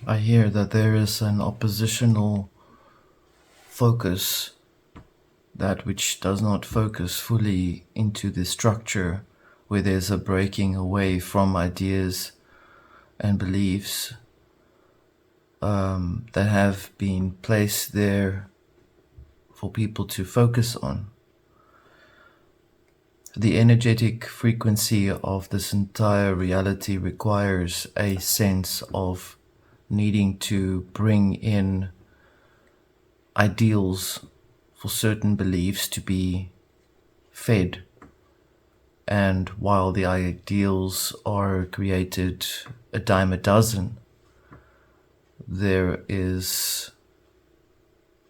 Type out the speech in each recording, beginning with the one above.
I hear that there is an oppositional focus, that which does not focus fully into the structure, where there's a breaking away from ideas and beliefs that have been placed there for people to focus on. The energetic frequency of this entire reality requires a sense of needing to bring in ideals for certain beliefs to be fed. And while the ideals are created a dime a dozen, there is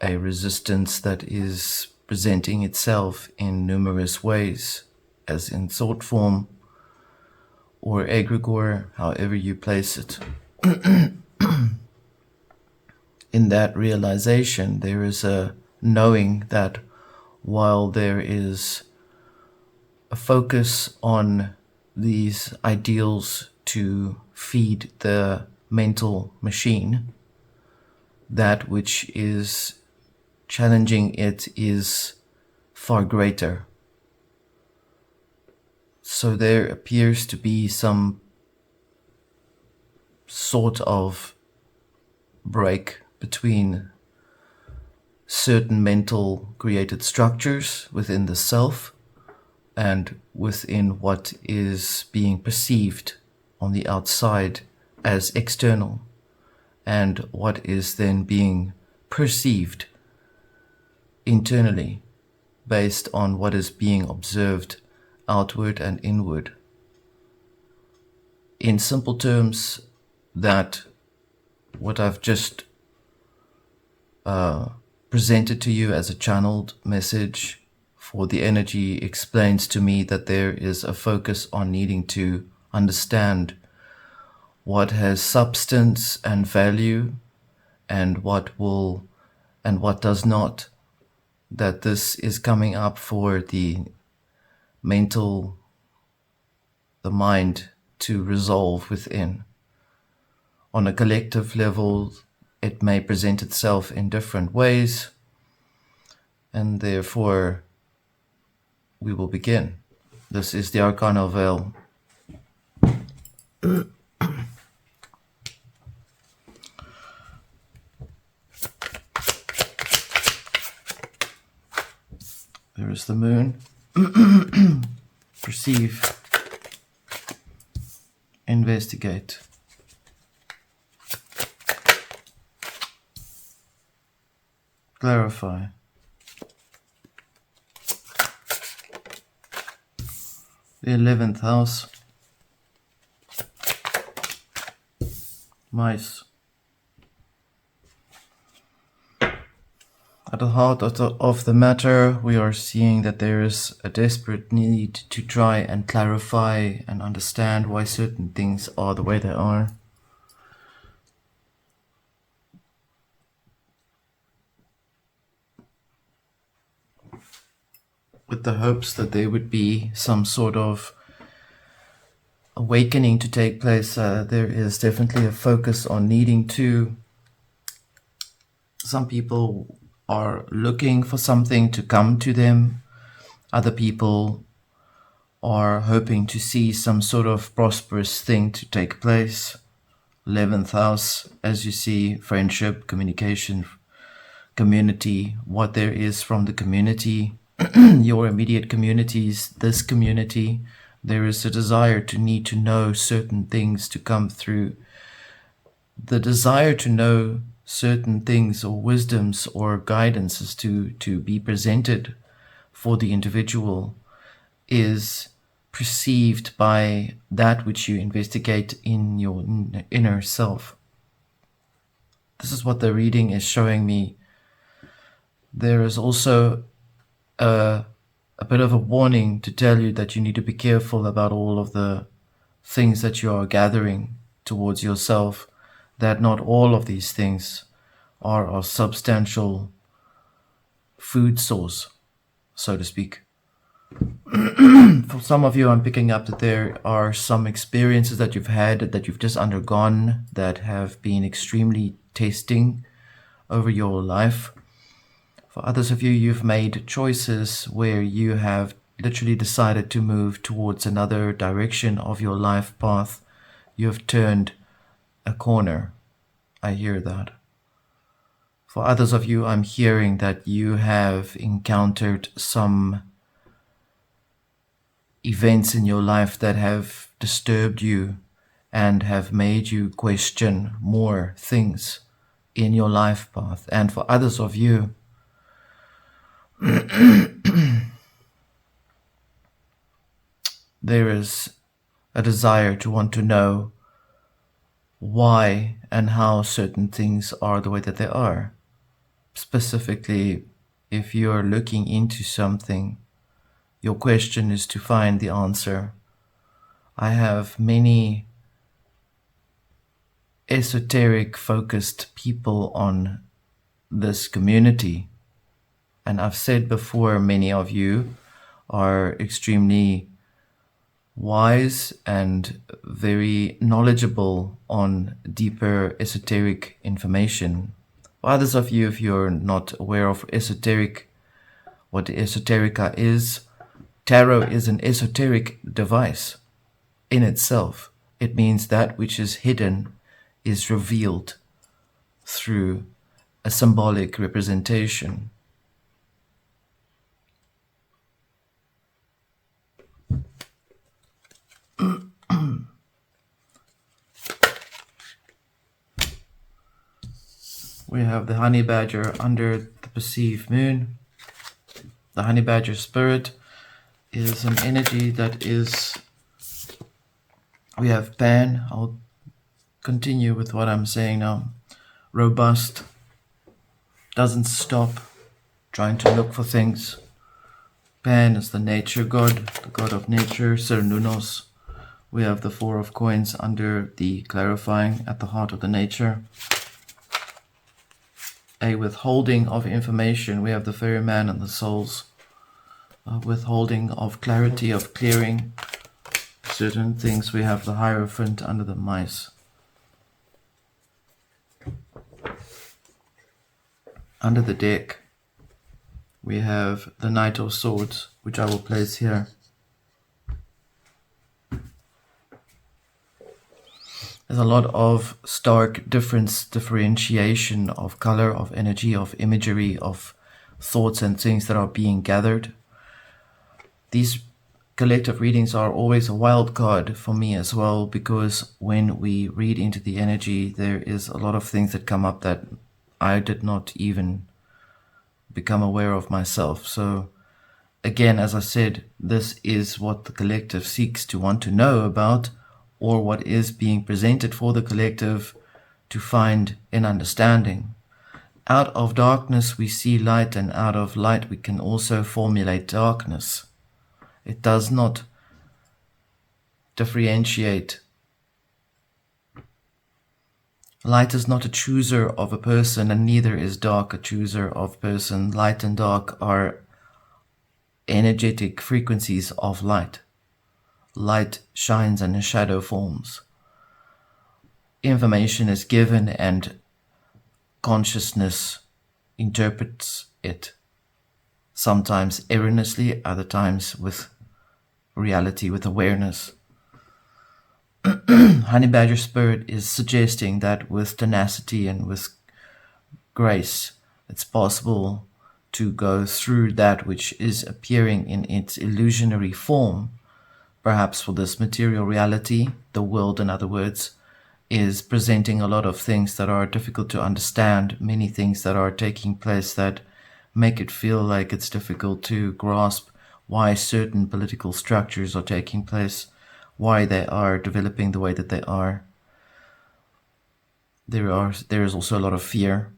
a resistance that is presenting itself in numerous ways, as in thought form or egregore, however you place it. In that realization, there is a knowing that while there is a focus on these ideals to feed the mental machine, that which is challenging it is far greater. So there appears to be some sort of break between certain mental created structures within the self and within what is being perceived on the outside as external, and what is then being perceived internally based on what is being observed outward and inward. In simple terms, that what I've just presented to you as a channeled message for the energy explains to me that there is a focus on needing to understand what has substance and value and what will and what does not, that this is coming up for the mind to resolve within. On a collective level, it may present itself in different ways, and therefore we will begin. This is the Arcana Veil. There is the moon. Perceive. Investigate. Clarify. The 11th house. Mice. At the heart of the matter, we are seeing that there is a desperate need to try and clarify and understand why certain things are the way they are. With the hopes that there would be some sort of awakening to take place, there is definitely a focus on needing to. Some people are looking for something to come to them. Other people are hoping to see some sort of prosperous thing to take place. 11th house, as you see, friendship, communication, community, what there is from the community, your immediate communities, this community. There is a desire to need to know certain things to come through. The desire to know certain things or wisdoms or guidances to be presented for the individual is perceived by that which you investigate in your inner self. This is what the reading is showing me. There is also a bit of a warning to tell you that you need to be careful about all of the things that you are gathering towards yourself, that not all of these things are a substantial food source, so to speak. For some of you, I'm picking up that there are some experiences that you've had, that you've just undergone, that have been extremely testing over your life. For others of you, you've made choices where you have literally decided to move towards another direction of your life path. You have turned a corner. I hear that. For others of you, I'm hearing that you have encountered some events in your life that have disturbed you and have made you question more things in your life path. And for others of you, there is a desire to want to know why and how certain things are the way that they are. Specifically, if you're looking into something, your question is to find the answer. I have many esoteric focused people on this community, and I've said before, many of you are extremely wise and very knowledgeable on deeper esoteric information. For others of you, if you're not aware of what esoterica is, tarot is an esoteric device in itself. It means that which is hidden is revealed through a symbolic representation. We have the Honeybadger under the perceived moon. The Honeybadger spirit is an energy that is... We have Pan. I'll continue with what I'm saying now. Robust. Doesn't stop trying to look for things. Pan is the nature god, the god of nature, Cernunnos. We have the Four of Coins under the clarifying at the heart of the nature. A withholding of information. We have the ferryman and the souls. Withholding of clarity, of clearing certain things. We have the Hierophant under the mice. Under the deck, we have the Knight of Swords, which I will place here. There's a lot of stark differentiation of color, of energy, of imagery, of thoughts and things that are being gathered. These collective readings are always a wild card for me as well, because when we read into the energy, there is a lot of things that come up that I did not even become aware of myself. So again, as I said, this is what the collective seeks to want to know about, or what is being presented for the collective to find an understanding. Out of darkness we see light, and out of light we can also formulate darkness. It does not differentiate. Light is not a chooser of a person, and neither is dark a chooser of a person. Light and dark are energetic frequencies of light. Light shines and a shadow forms. Information is given and consciousness interprets it. Sometimes erroneously, other times with reality, with awareness. Honeybadger spirit is suggesting that with tenacity and with grace, it's possible to go through that which is appearing in its illusionary form. Perhaps for this material reality, the world, in other words, is presenting a lot of things that are difficult to understand, many things that are taking place that make it feel like it's difficult to grasp why certain political structures are taking place, why they are developing the way that they are. There is also a lot of fear.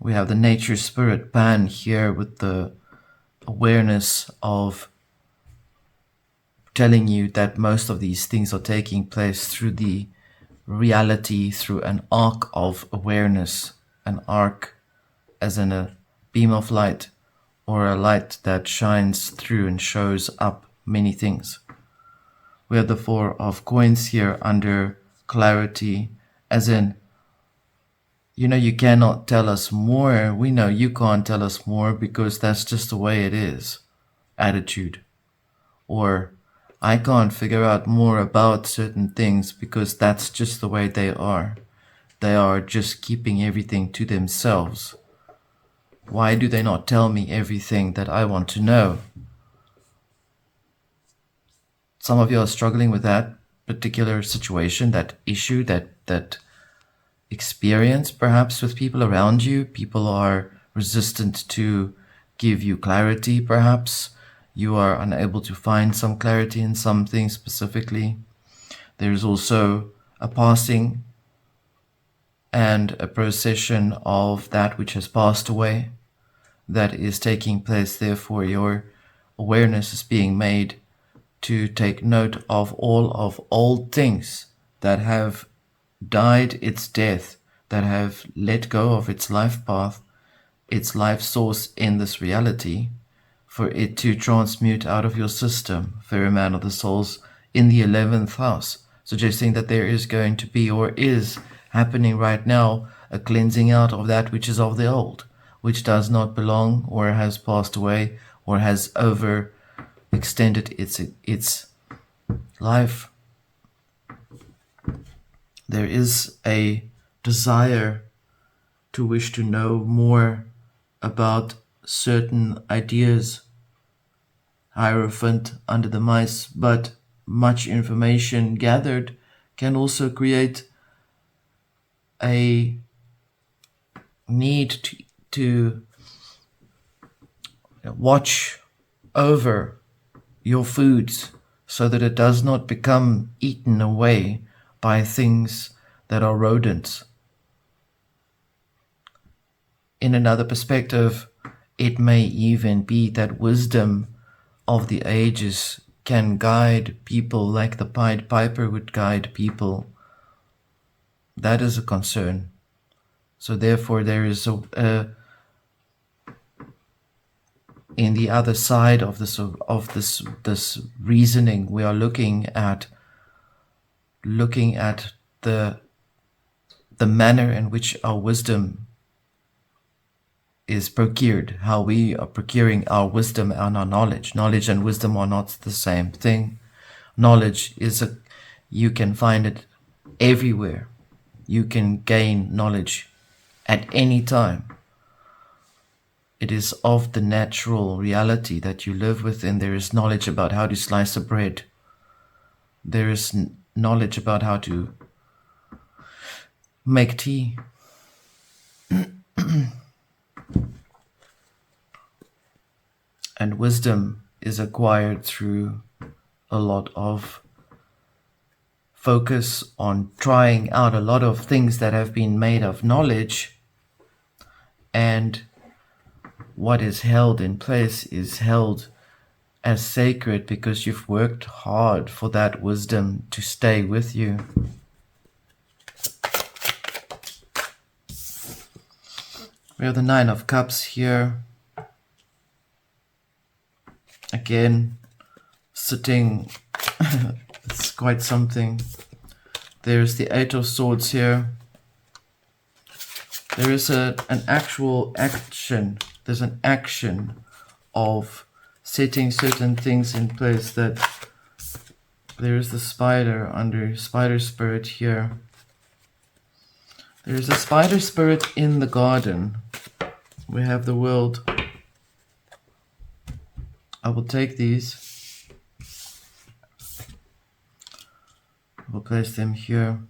We have the nature spirit Pan here with the awareness of telling you that most of these things are taking place through the reality, through an arc of awareness, an arc as in a beam of light, or a light that shines through and shows up many things. We have the Four of Coins here under clarity, as in, you cannot tell us more. We know you can't tell us more because that's just the way it is. Attitude. Or, I can't figure out more about certain things because that's just the way they are. They are just keeping everything to themselves. Why do they not tell me everything that I want to know? Some of you are struggling with that particular situation, that issue, that experience perhaps with people around you. People are resistant to give you clarity perhaps. You are unable to find some clarity in something specifically. There's also a passing and a procession of that which has passed away that is taking place. Therefore, your awareness is being made to take note of all of old things that have died its death, that have let go of its life path, its life source in this reality, for it to transmute out of your system. Fairy Man of the Souls in the 11th house, suggesting that there is going to be, or is happening right now, a cleansing out of that which is of the old, which does not belong, or has passed away, or has overextended its life. There is a desire to wish to know more about certain ideas. Hierophant under the mice, but much information gathered can also create a need to watch over your foods so that it does not become eaten away by things that are rodents. In another perspective, it may even be that wisdom of the ages can guide people like the Pied Piper would guide people. That is a concern. So therefore there is in the other side of this reasoning, we are looking at the manner in which our wisdom is procured, how we are procuring our wisdom and our knowledge. Knowledge and wisdom are not the same thing. Knowledge you can find it everywhere. You can gain knowledge at any time. It is of the natural reality that you live within. There is knowledge about how to slice a bread. There is knowledge about how to make tea. And wisdom is acquired through a lot of focus on trying out a lot of things that have been made of knowledge, and what is held in place is held as sacred because you've worked hard for that wisdom to stay with you. We have the Nine of Cups here. Again, sitting, it's quite something. There's the Eight of Swords here. There is an actual action. There's an action of setting certain things in place. That there is the spider under spider spirit here. There is a spider spirit in the garden. We have the world. I will take these. We'll place them here.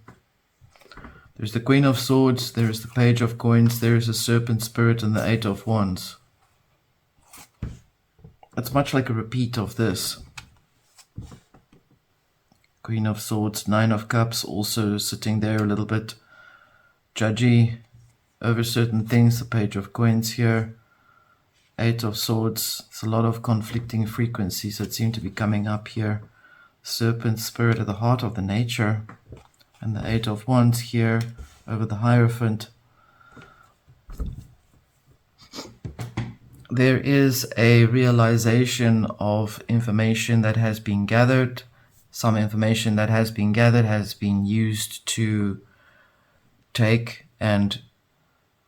There's the Queen of Swords, there is the Page of Coins, there is a Serpent Spirit, and the Eight of Wands. It's much like a repeat of this. Queen of Swords, Nine of Cups, also sitting there a little bit judgy over certain things. The Page of Coins here. Eight of Swords. It's a lot of conflicting frequencies that seem to be coming up here. Serpent Spirit at the heart of the nature. And the Eight of Wands here over the Hierophant. there is a realization of information that has been gathered. Some information that has been gathered has been used to take and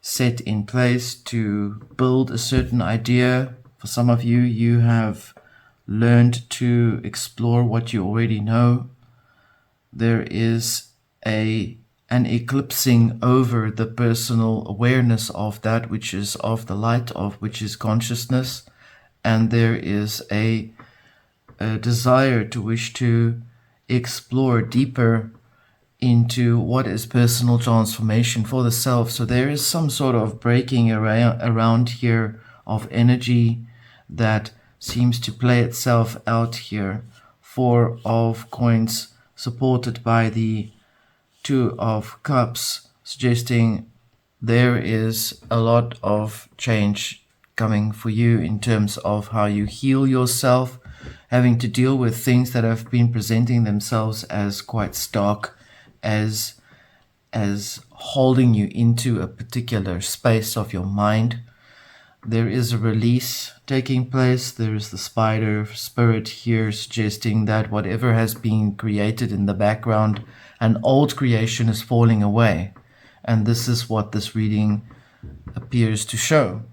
set in place to build a certain idea. For some of you, you have learned to explore what you already know. There is an eclipsing over the personal awareness of that which is of the light, of which is consciousness, and there is a desire to wish to explore deeper into what is personal transformation for the self. So there is some sort of breaking around here of energy that seems to play itself out here. 4 of coins supported by the 2 of cups, suggesting there is a lot of change coming for you in terms of how you heal yourself, having to deal with things that have been presenting themselves as quite stark, as holding you into a particular space of your mind. There is a release taking place. There is the spider spirit here suggesting that whatever has been created in the background, an old creation is falling away. And this is what this reading appears to show.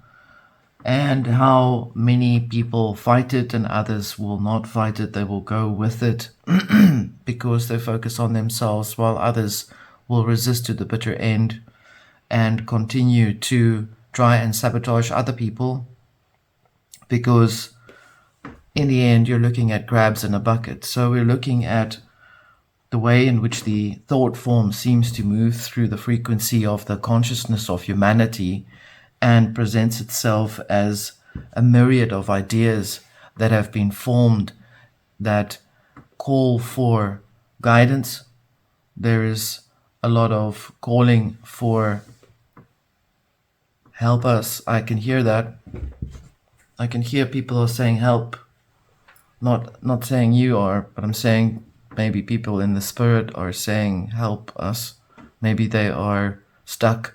And how many people fight it and others will not fight it. They will go with it because they focus on themselves, while others will resist to the bitter end and continue to try and sabotage other people, because in the end you're looking at crabs in a bucket. So we're looking at the way in which the thought form seems to move through the frequency of the consciousness of humanity and presents itself as a myriad of ideas that have been formed that call for guidance. There is a lot of calling for help us. I can hear that. I can hear people are saying help. Not saying you are, but I'm saying maybe people in the spirit are saying help us. Maybe they are stuck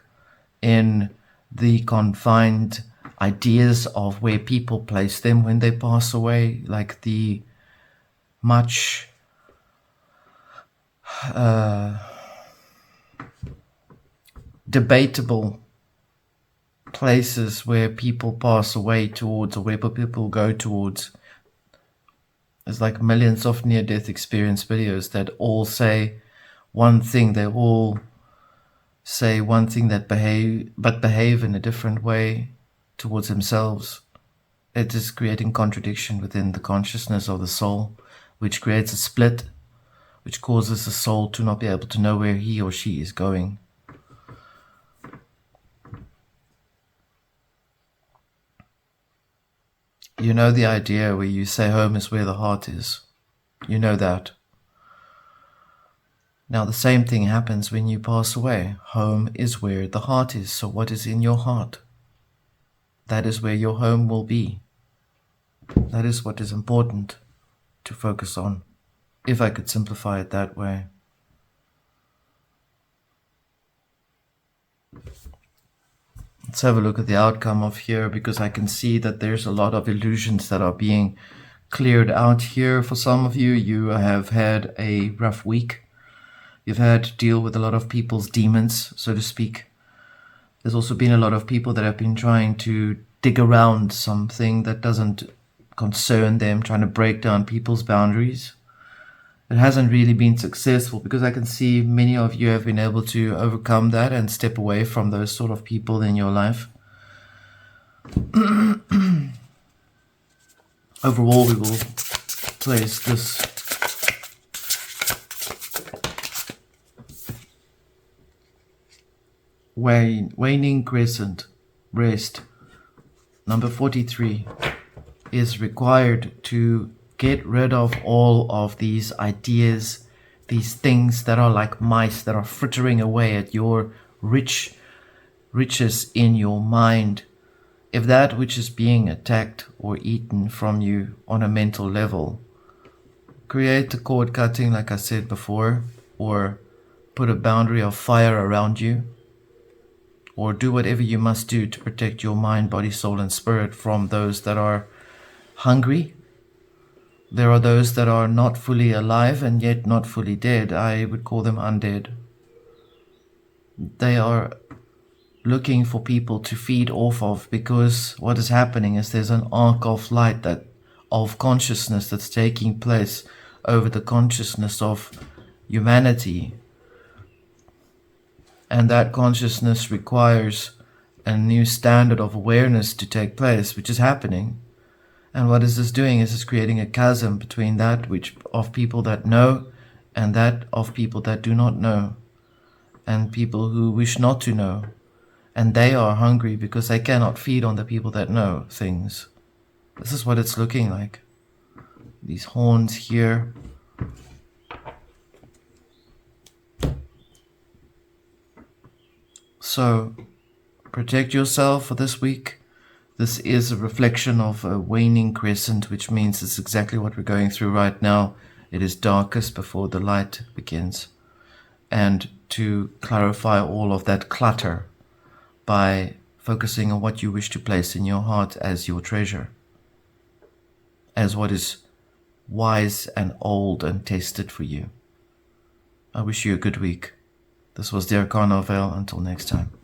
in the confined ideas of where people place them when they pass away, like the much debatable places where people pass away towards, or where people go towards. There's like millions of near-death experience videos that all say one thing. They all say one thing that behave in a different way towards themselves. It is creating contradiction within the consciousness of the soul, which creates a split, which causes the soul to not be able to know where he or she is going. You know the idea where you say home is where the heart is. You know that. Now the same thing happens when you pass away. Home is where the heart is. So what is in your heart? That is where your home will be. That is what is important to focus on, if I could simplify it that way. Let's have a look at the outcome of here, because I can see that there's a lot of illusions that are being cleared out here. For some of you, you have had a rough week. You've had to deal with a lot of people's demons, so to speak. There's also been a lot of people that have been trying to dig around something that doesn't concern them, trying to break down people's boundaries. It hasn't really been successful, because I can see many of you have been able to overcome that and step away from those sort of people in your life. Overall, we will place this waning crescent, rest, number 43, is required to get rid of all of these ideas, these things that are like mice that are frittering away at your riches in your mind. If that which is being attacked or eaten from you on a mental level, create a cord cutting like I said before, or put a boundary of fire around you. or do whatever you must do to protect your mind, body, soul, and spirit from those that are hungry. There are those that are not fully alive and yet not fully dead. I would call them undead. They are looking for people to feed off of, because what is happening is there's an arc of light, that of consciousness, that's taking place over the consciousness of humanity, and that consciousness requires a new standard of awareness to take place, which is happening. And what is this doing is it's creating a chasm between that which of people that know and that of people that do not know, and people who wish not to know. And they are hungry because they cannot feed on the people that know things. This is what it's looking like. These horns here. So, protect yourself for this week. This is a reflection of a waning crescent, which means it's exactly what we're going through right now. It is darkest before the light begins. And to clarify all of that clutter by focusing on what you wish to place in your heart as your treasure, as what is wise and old and tested for you. I wish you a good week. This was the Arcana Veil. Until next time.